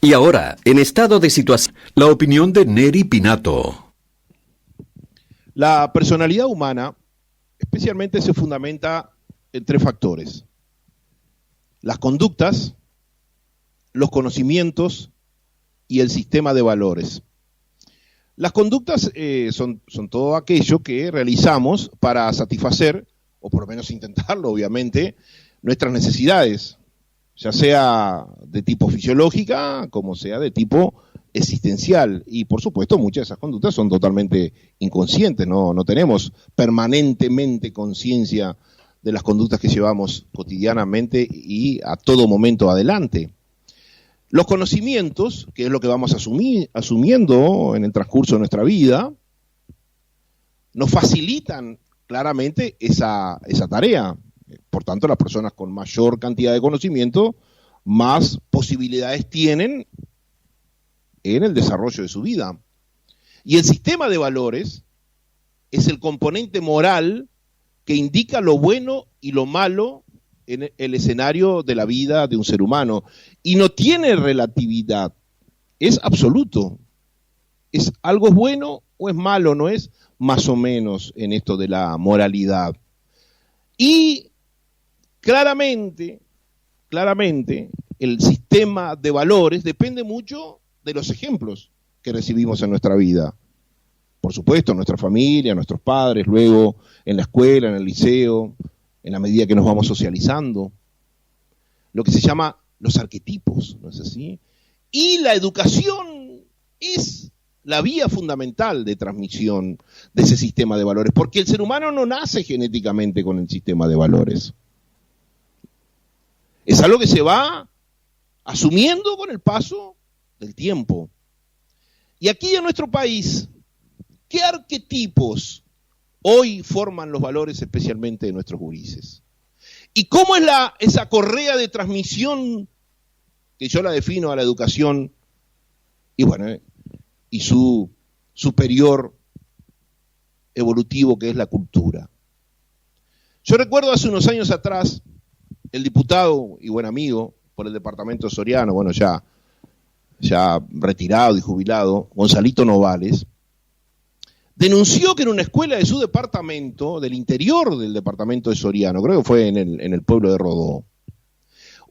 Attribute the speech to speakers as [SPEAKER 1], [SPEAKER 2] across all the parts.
[SPEAKER 1] Y ahora, en estado de situación, la opinión de Neri Pinato.
[SPEAKER 2] La personalidad humana especialmente se fundamenta en tres factores: las conductas, los conocimientos y el sistema de valores. Las conductas son todo aquello que realizamos para satisfacer, o por lo menos intentarlo, obviamente, nuestras necesidades, ya sea de tipo fisiológica como sea de tipo existencial. Y por supuesto muchas de esas conductas son totalmente inconscientes, no tenemos permanentemente conciencia de las conductas que llevamos cotidianamente y a todo momento adelante. Los conocimientos, que es lo que vamos asumiendo en el transcurso de nuestra vida, nos facilitan claramente esa tarea. Por tanto, las personas con mayor cantidad de conocimiento, más posibilidades tienen en el desarrollo de su vida. Y el sistema de valores es el componente moral que indica lo bueno y lo malo en el escenario de la vida de un ser humano. Y no tiene relatividad, es absoluto. Es algo es bueno o es malo, no es más o menos en esto de la moralidad. Y claramente, el sistema de valores depende mucho de los ejemplos que recibimos en nuestra vida. Por supuesto, nuestra familia, nuestros padres, luego en la escuela, en el liceo, en la medida que nos vamos socializando. Lo que se llama los arquetipos, ¿no es así? Y la educación es la vía fundamental de transmisión de ese sistema de valores, porque el ser humano no nace genéticamente con el sistema de valores. Es algo que se va asumiendo con el paso del tiempo. Y aquí en nuestro país, ¿qué arquetipos hoy forman los valores especialmente de nuestros gurises? ¿Y cómo es esa correa de transmisión que yo la defino a la educación y bueno, y su superior evolutivo que es la cultura? Yo recuerdo hace unos años atrás, el diputado y buen amigo por el departamento soriano, bueno, ya retirado y jubilado, Gonzalito Novales, denunció que en una escuela de su departamento, del interior del departamento de Soriano, creo que fue en el pueblo de Rodó,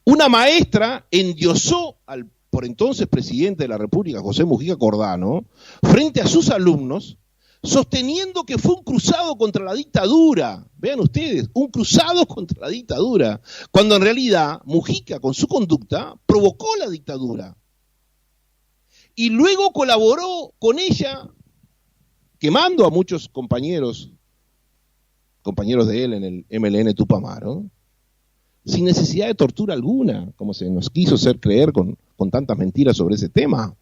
[SPEAKER 2] una maestra endiosó al por entonces presidente de la República, José Mujica Cordano, frente a sus alumnos, sosteniendo que fue un cruzado contra la dictadura. Vean ustedes, un cruzado contra la dictadura, cuando en realidad Mujica, con su conducta, provocó la dictadura. Y luego colaboró con ella, quemando a muchos compañeros de él en el MLN Tupamaro, sin necesidad de tortura alguna, como se nos quiso hacer creer con tantas mentiras sobre ese tema.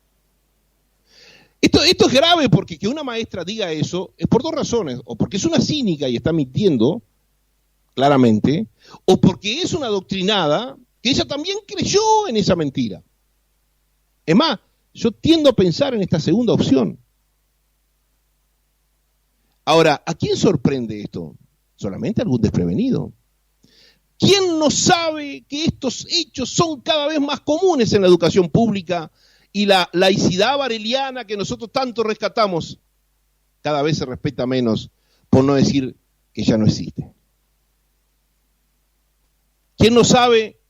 [SPEAKER 2] Esto es grave, porque que una maestra diga eso es por dos razones: o porque es una cínica y está mintiendo claramente, o porque es una adoctrinada que ella también creyó en esa mentira. Es más, yo tiendo a pensar en esta segunda opción. Ahora, ¿a quién sorprende esto? Solamente a algún desprevenido. ¿Quién no sabe que estos hechos son cada vez más comunes en la educación pública y la laicidad bareliana que nosotros tanto rescatamos cada vez se respeta menos, por no decir que ya no existe? ¿Quién no sabe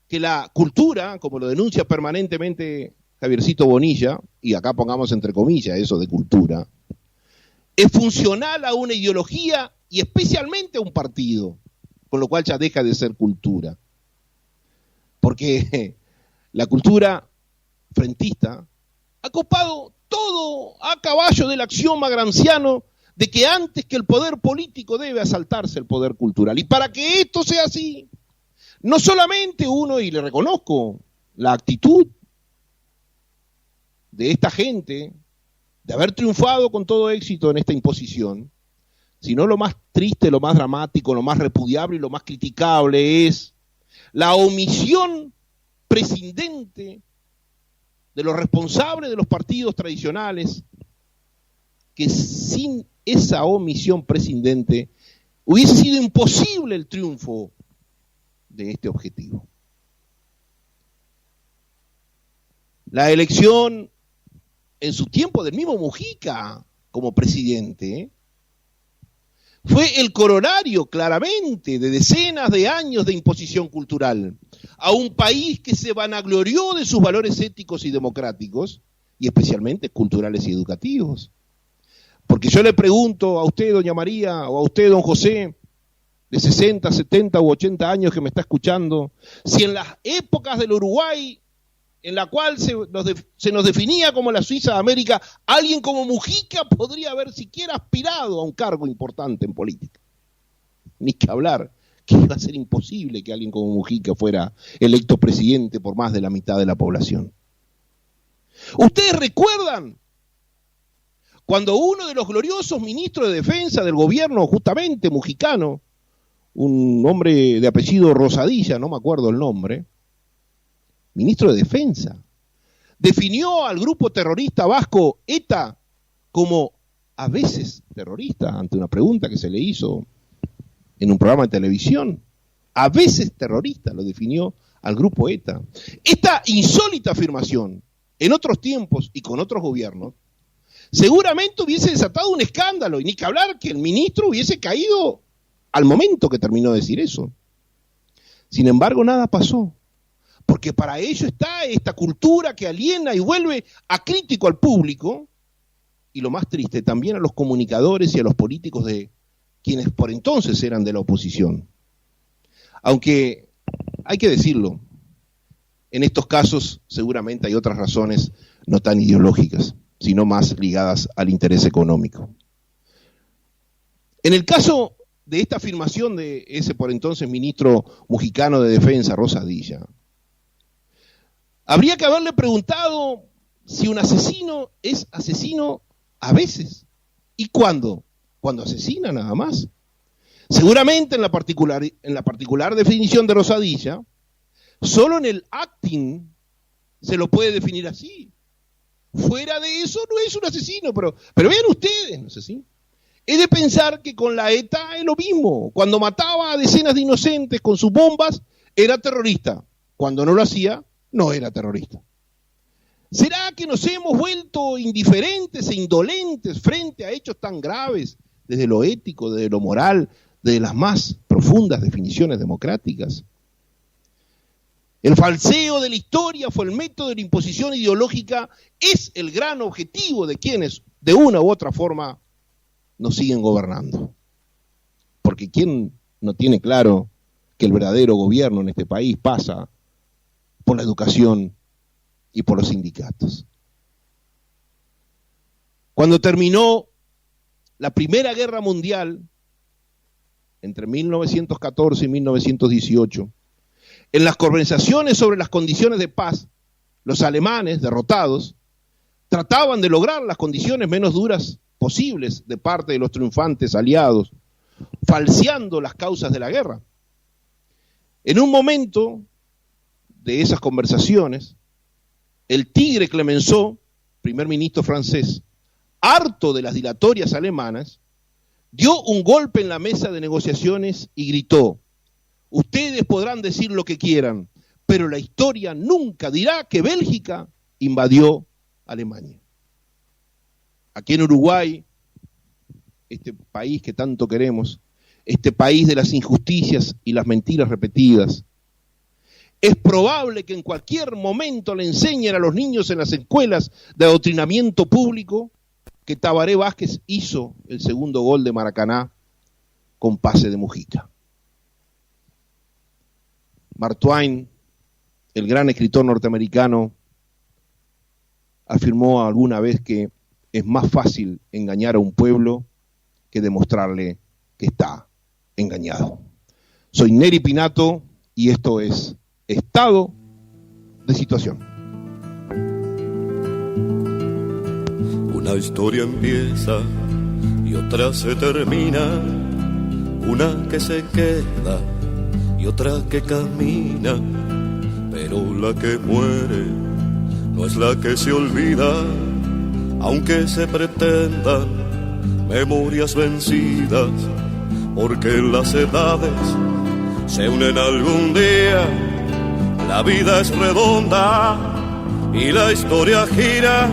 [SPEAKER 2] que la cultura, como lo denuncia permanentemente Javiercito Bonilla, y acá pongamos entre comillas eso de cultura, es funcional a una ideología y especialmente a un partido, con lo cual ya deja de ser cultura? Porque la cultura frentista ha copado todo a caballo del axioma gramsciano de que antes que el poder político debe asaltarse el poder cultural. Y para que esto sea así, no solamente uno, y le reconozco la actitud de esta gente de haber triunfado con todo éxito en esta imposición, sino lo más triste, lo más dramático, lo más repudiable y lo más criticable es la omisión prescindente de los responsables de los partidos tradicionales, que sin esa omisión prescindente hubiese sido imposible el triunfo de este objetivo. La elección en su tiempo del mismo Mujica como presidente fue el corolario claramente de decenas de años de imposición cultural a un país que se vanaglorió de sus valores éticos y democráticos, y especialmente culturales y educativos. Porque yo le pregunto a usted, doña María, o a usted, don José, de 60, 70 u 80 años que me está escuchando, si en las épocas del Uruguay, en la cual se nos definía como la Suiza de América, alguien como Mujica podría haber siquiera aspirado a un cargo importante en política. Ni que hablar, que iba a ser imposible que alguien como Mujica fuera electo presidente por más de la mitad de la población. ¿Ustedes recuerdan cuando uno de los gloriosos ministros de defensa del gobierno, justamente mujicano, un hombre de apellido Rosadilla, no me acuerdo el nombre, ministro de Defensa, definió al grupo terrorista vasco ETA como a veces terrorista, ante una pregunta que se le hizo en un programa de televisión? A veces terrorista lo definió al grupo ETA. Esta insólita afirmación, en otros tiempos y con otros gobiernos, seguramente hubiese desatado un escándalo, y ni que hablar que el ministro hubiese caído al momento que terminó de decir eso. Sin embargo, nada pasó. Porque para ello está esta cultura que aliena y vuelve acrítico al público, y lo más triste, también a los comunicadores y a los políticos de quienes por entonces eran de la oposición. Aunque, hay que decirlo, en estos casos seguramente hay otras razones no tan ideológicas, sino más ligadas al interés económico. En el caso de esta afirmación de ese por entonces ministro mujicano de Defensa, Rosadilla, habría que haberle preguntado si un asesino es asesino a veces. ¿Y cuándo? Cuando asesina nada más. Seguramente en la particular definición de Rosadilla, solo en el acting se lo puede definir así. Fuera de eso no es un asesino, pero vean ustedes, no sé si. Es de pensar que con la ETA es lo mismo. Cuando mataba a decenas de inocentes con sus bombas, era terrorista. Cuando no lo hacía, no era terrorista. ¿Será que nos hemos vuelto indiferentes e indolentes frente a hechos tan graves, desde lo ético, desde lo moral, desde las más profundas definiciones democráticas? El falseo de la historia fue el método de la imposición ideológica, es el gran objetivo de quienes, de una u otra forma, nos siguen gobernando. Porque ¿quién no tiene claro que el verdadero gobierno en este país pasa por la educación y por los sindicatos? Cuando terminó la Primera Guerra Mundial, entre 1914 y 1918, en las conversaciones sobre las condiciones de paz, los alemanes, derrotados, trataban de lograr las condiciones menos duras posibles de parte de los triunfantes aliados, falseando las causas de la guerra. En un momento de esas conversaciones, el tigre Clemenceau, primer ministro francés, harto de las dilatorias alemanas, dio un golpe en la mesa de negociaciones y gritó: ustedes podrán decir lo que quieran, pero la historia nunca dirá que Bélgica invadió Alemania. Aquí en Uruguay, este país que tanto queremos, este país de las injusticias y las mentiras repetidas, es probable que en cualquier momento le enseñen a los niños en las escuelas de adoctrinamiento público que Tabaré Vázquez hizo el segundo gol de Maracaná con pase de Mujica. Mark Twain, el gran escritor norteamericano, afirmó alguna vez que es más fácil engañar a un pueblo que demostrarle que está engañado. Soy Neri Pinato y esto es Estado de Situación.
[SPEAKER 3] Una historia empieza y otra se termina, una que se queda y otra que camina, pero la que muere no es la que se olvida, aunque se pretendan memorias vencidas, porque las edades se unen algún día, la vida es redonda y la historia gira.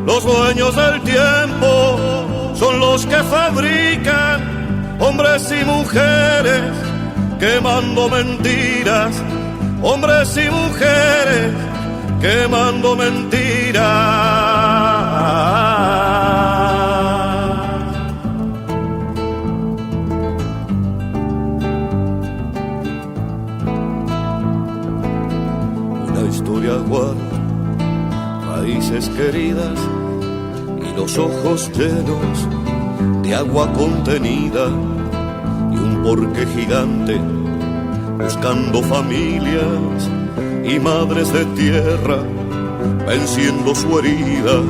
[SPEAKER 3] Los dueños del tiempo son los que fabrican hombres y mujeres quemando mentiras, hombres y mujeres quemando mentiras. Una historia guarda raíces queridas y los ojos llenos de agua contenida y un porqué gigante buscando familias y madres de tierra venciendo su herida,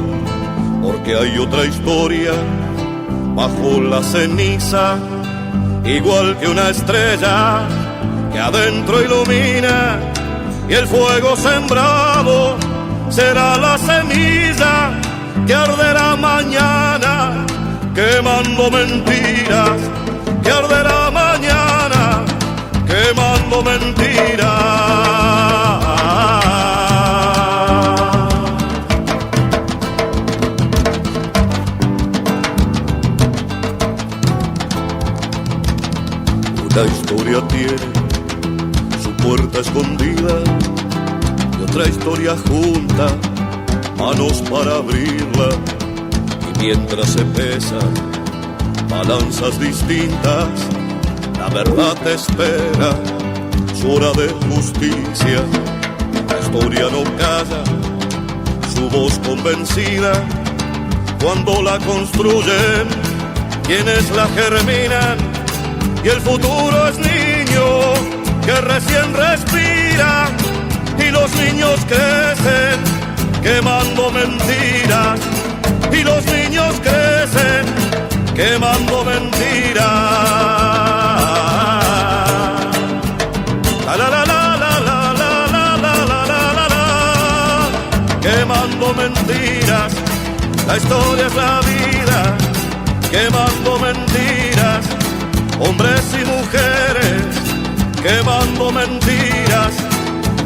[SPEAKER 3] porque hay otra historia bajo la ceniza, igual que una estrella que adentro ilumina, y el fuego sembrado será la semilla que arderá mañana quemando mentiras, que arderá mañana quemando mentiras. Una historia tiene su puerta escondida y otra historia junta manos para abrirla, y mientras se pesan balanzas distintas, la verdad te espera su hora de justicia. La historia no calla su voz convencida cuando la construyen quienes la germinan, y el futuro es niño que recién respira, y los niños crecen quemando mentiras, y los niños crecen quemando mentiras. La la la la la la la la la la la la, quemando mentiras. La historia es la vida quemando mentiras. Hombres y mujeres quemando mentiras.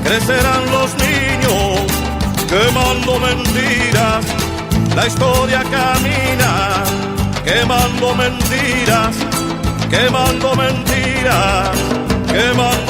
[SPEAKER 3] Crecerán los niños quemando mentiras. La historia camina quemando mentiras, quemando mentiras, quemando